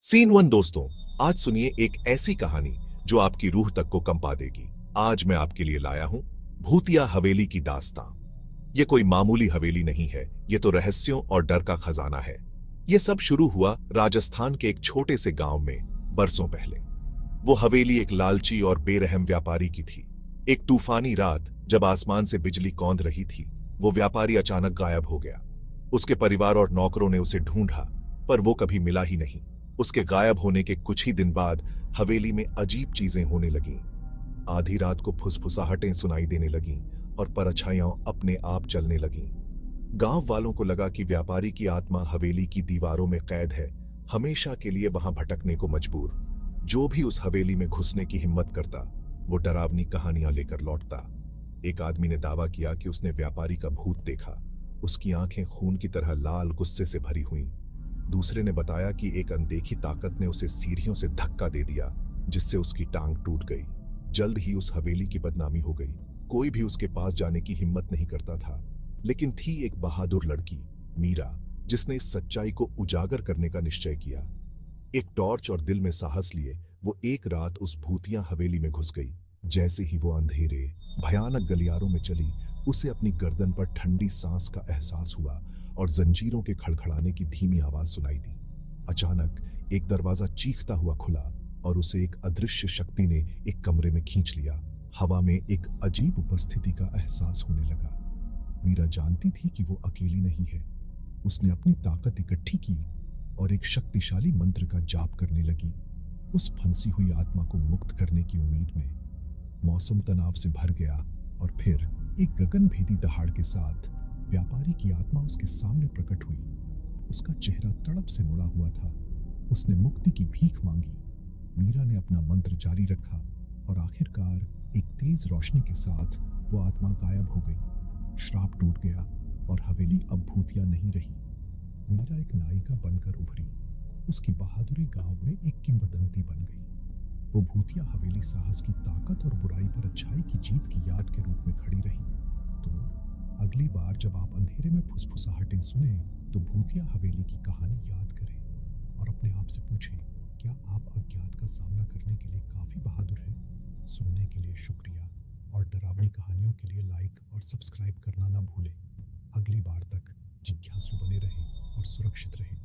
Scene one दोस्तों, आज सुनिए एक ऐसी कहानी जो आपकी रूह तक को कंपा देगी। आज मैं आपके लिए लाया हूं भूतिया हवेली की दास्तां। ये कोई मामूली हवेली नहीं है, ये तो रहस्यों और डर का खजाना है। ये सब शुरू हुआ राजस्थान के एक छोटे से गांव में बरसों पहले। वो हवेली एक लालची और बेरहम व्यापारी की थी। एक तूफानी रात जब आसमान से बिजली कौंध रही थी, वो व्यापारी अचानक गायब हो गया। उसके परिवार और नौकरों ने उसे ढूंढा, पर वो कभी मिला ही नहीं। उसके गायब होने के कुछ ही दिन बाद हवेली में अजीब चीजें होने लगीं। आधी रात को फुसफुसाहटें सुनाई देने लगीं और परछाइयां अपने आप चलने लगीं। गांव वालों को लगा कि व्यापारी की आत्मा हवेली की दीवारों में कैद है, हमेशा के लिए वहां भटकने को मजबूर। जो भी उस हवेली में घुसने की हिम्मत करता, वो डरावनी कहानियां लेकर लौटता। एक आदमी ने दावा किया कि उसने व्यापारी का भूत देखा। उसकी आंखें खून की तरह लाल गुस्से से भरी हुईं। दूसरे ने बताया कि एक अनदेखी ताकत ने उसे सीढ़ियों से धक्का दे दिया, जिससे उसकी टांग टूट गई। जल्द ही उस हवेली की बदनामी हो गई। कोई भी उसके पास जाने की हिम्मत नहीं करता था। लेकिन थी एक बहादुर लड़की, मीरा, जिसने इस सच्चाई को उजागर करने का निश्चय किया। एक टॉर्च और दिल में साहस लिए वो एक रात उस भूतिया हवेली में घुस गई। जैसे ही वो अंधेरे भयानक गलियारों में चली, उसे अपनी गर्दन पर ठंडी सांस का एहसास हुआ और जंजीरों के खड़खड़ाने की धीमी आवाज सुनाई दी। अचानक एक दरवाजा चीखता हुआ खुला और उसे एक अदृश्य शक्ति ने एक कमरे में खींच लिया। हवा में एक अजीब उपस्थिति का एहसास होने लगा। मीरा जानती थी कि वो अकेली नहीं है। उसने अपनी ताकत इकट्ठी की और एक शक्तिशाली मंत्र का जाप करने लगी, उस फंसी हुई आत्मा को मुक्त करने की उम्मीद में। मौसम तनाव से भर गया और फिर एक गगनभेदी दहाड़ के साथ व्यापारी की आत्मा उसके सामने प्रकट हुई। उसका चेहरा तड़प से मुड़ा हुआ था। उसने मुक्ति की भीख मांगी। मीरा ने अपना मंत्र जारी रखा और आखिरकार एक तेज रोशनी के साथ वो आत्मा गायब हो गई। श्राप टूट गया और हवेली अब भूतिया नहीं रही। मीरा एक नायिका बनकर उभरी। उसकी बहादुरी गांव में एक किंवदंती बन गई। वो भूतिया हवेली साहस की ताकत और बुराई पर अच्छाई की जीत की याद के रूप में खड़ी रही। तो अगली बार जब आप अंधेरे में फुसफुसाहटें सुने, तो भूतिया हवेली की कहानी याद करें और अपने आप से पूछें, क्या आप अज्ञात का सामना करने के लिए काफी बहादुर हैं? सुनने के लिए शुक्रिया और डरावनी कहानियों के लिए लाइक और सब्सक्राइब करना ना भूलें। अगली बार तक जिज्ञासु बने रहें और सुरक्षित रहें।